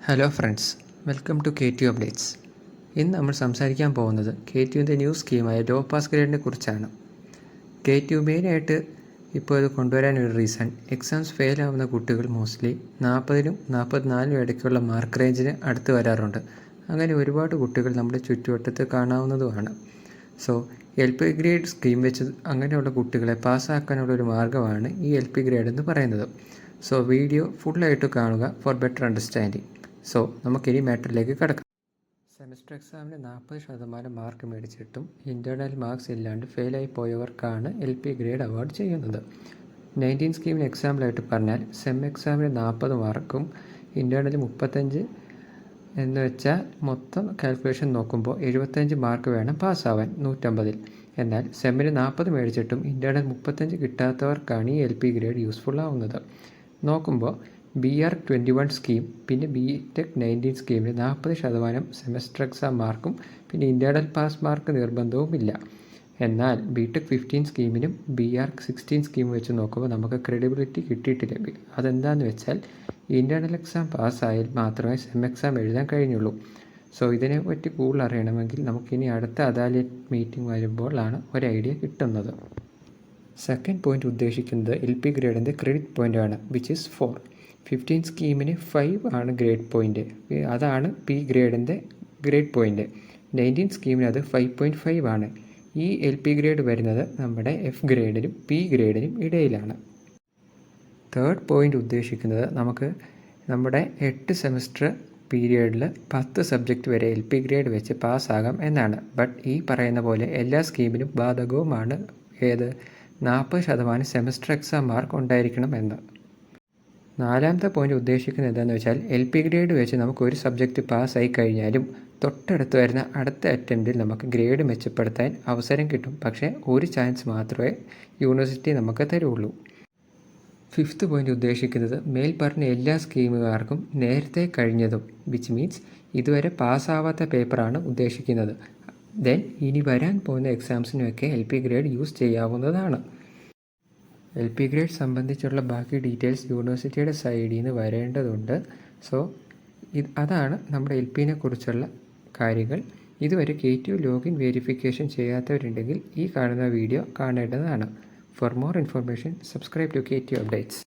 Hello friends, welcome to KTU updates. ഇന്ന് നമ്മൾ സംസാരിക്കാൻ പോകുന്നത് KTUവിൻ്റെ ന്യൂ സ്കീമായ ലോ പാസ് ഗ്രേഡിനെ കുറിച്ചാണ്. KTU മെയിനായിട്ട് ഇപ്പോൾ ഇത് കൊണ്ടുവരാനൊരു റീസൺ, എക്സാംസ് ഫെയിൽ ആവുന്ന കുട്ടികൾ മോസ്റ്റ്ലി 40നും 44നും ഇടയ്ക്കുള്ള മാർക്ക് റേഞ്ചിന് അടുത്ത് വരാറുണ്ട്. അങ്ങനെ ഒരുപാട് കുട്ടികൾ നമ്മുടെ ചുറ്റുവട്ടത്ത് കാണാവുന്നതുമാണ്. സോ LP ഗ്രേഡ് സ്കീം വെച്ച് അങ്ങനെയുള്ള കുട്ടികളെ പാസ്സാക്കാനുള്ള ഒരു മാർഗ്ഗമാണ് ഈ LP ഗ്രേഡ് എന്ന് പറയുന്നത്. സോ വീഡിയോ ഫുള്ളായിട്ട് കാണുക ഫോർ ബെറ്റർ അണ്ടർസ്റ്റാൻഡിങ്. സോ നമുക്കിനി മാറ്ററിലേക്ക് കടക്കാം. സെമസ്റ്റർ എക്സാമിന് 40% മാർക്ക് മേടിച്ചിട്ടും ഇൻറ്റേർണൽ മാർക്സ് ഇല്ലാണ്ട് ഫെയിലായി പോയവർക്കാണ് LP ഗ്രേഡ് അവാർഡ് ചെയ്യുന്നത്. 19 സ്കീമിന് എക്സാമ്പിളായിട്ട് പറഞ്ഞാൽ സെം എക്സാമിന് 40 മാർക്കും ഇൻറ്റേർണൽ 35 എന്ന് വെച്ചാൽ മൊത്തം കാൽക്കുലേഷൻ നോക്കുമ്പോൾ 75 മാർക്ക് വേണം പാസ്സാവാൻ 150-ൽ. എന്നാൽ സെമ്മിന് 40 മേടിച്ചിട്ടും ഇൻറ്റേർണൽ 35 കിട്ടാത്തവർക്കാണ് ഈ LP ഗ്രേഡ് യൂസ്ഫുൾ ആവുന്നത്. നോക്കുമ്പോൾ BR21 സ്കീം പിന്നെ BTech 19 സ്കീമിന് 40% സെമസ്റ്റർ എക്സാം മാർക്കും പിന്നെ ഇൻറ്റേർണൽ പാസ് മാർക്ക് നിർബന്ധവുമില്ല. എന്നാൽ BTech 15 സ്കീമിനും BR16 സ്കീം വെച്ച് നോക്കുമ്പോൾ നമുക്ക് ക്രെഡിബിലിറ്റി കിട്ടിയിട്ടില്ല. അതെന്താണെന്ന് വെച്ചാൽ ഇൻറ്റേർണൽ എക്സാം പാസ്സായാൽ മാത്രമേ സെം എക്സാം എഴുതാൻ കഴിഞ്ഞുള്ളൂ. സോ ഇതിനെപ്പറ്റി കൂടുതൽ അറിയണമെങ്കിൽ നമുക്കിനി അടുത്ത അദാലത്ത് മീറ്റിംഗ് വരുമ്പോഴാണ് ഒരു ഐഡിയ കിട്ടുന്നത്. സെക്കൻഡ് പോയിൻ്റ് ഉദ്ദേശിക്കുന്നത് LP ഗ്രേഡിൻ്റെ ക്രെഡിറ്റ് പോയിൻ്റാണ്, വിച്ച് ഈസ് 4. 15 സ്കീമിന് 5 ആണ് ഗ്രേഡ് പോയിൻ്റ്, അതാണ് P ഗ്രേഡിൻ്റെ ഗ്രേഡ് പോയിൻ്റ്. 19 സ്കീമിന് അത് 5.5 ആണ്. ഈ LP ഗ്രേഡ് വരുന്നത് നമ്മുടെ F ഗ്രേഡിനും P ഗ്രേഡിനും ഇടയിലാണ്. തേർഡ് പോയിൻ്റ് ഉദ്ദേശിക്കുന്നത് നമുക്ക് നമ്മുടെ 8 സെമസ്റ്റർ പീരിയഡിൽ 10 സബ്ജക്റ്റ് വരെ LP ഗ്രേഡ് വെച്ച് പാസ്സാകാം എന്നാണ്. ബട്ട് ഈ പറയുന്ന പോലെ എല്ലാ സ്കീമിനും ബാധകവുമാണ് ഏത് 40% സെമസ്റ്റർ എക്സാം മാർക്ക് ഉണ്ടായിരിക്കണം എന്ന്. നാലാമത്തെ പോയിൻ്റ് ഉദ്ദേശിക്കുന്നത് എന്താണെന്ന് വെച്ചാൽ LP ഗ്രേഡ് വെച്ച് നമുക്ക് ഒരു സബ്ജക്റ്റ് പാസ്സായി കഴിഞ്ഞാലും തൊട്ടടുത്ത് വരുന്ന അടുത്ത അറ്റംപ്റ്റിൽ നമുക്ക് ഗ്രേഡ് മെച്ചപ്പെടുത്താൻ അവസരം കിട്ടും. പക്ഷേ ഒരു ചാൻസ് മാത്രമേ യൂണിവേഴ്സിറ്റി നമുക്ക് തരുള്ളൂ. ഫിഫ്ത്ത് പോയിൻ്റ് ഉദ്ദേശിക്കുന്നത് മേൽ പറഞ്ഞ എല്ലാ സ്കീമുകാർക്കും നേരത്തെ കഴിഞ്ഞതും, വിച്ച് മീൻസ് ഇതുവരെ പാസ്സാവാത്ത പേപ്പറാണ് ഉദ്ദേശിക്കുന്നത്. ദെൻ ഇനി വരാൻ പോകുന്ന എക്സാംസിനുമൊക്കെ LP ഗ്രേഡ് യൂസ് ചെയ്യാവുന്നതാണ്. LP ഗ്രേഡ് സംബന്ധിച്ചുള്ള ബാക്കി ഡീറ്റെയിൽസ് യൂണിവേഴ്സിറ്റിയുടെ സൈഡിൽ നിന്ന് വരേണ്ടതുണ്ട്. സോ അതാണ് നമ്മുടെ LPനെ കുറിച്ചുള്ള കാര്യങ്ങൾ. ഇതുവരെ KTU ലോഗിൻ വെരിഫിക്കേഷൻ ചെയ്യാത്തവരുണ്ടെങ്കിൽ ഈ കാണുന്ന വീഡിയോ കാണേണ്ടതാണ്. For more information subscribe to KTU updates.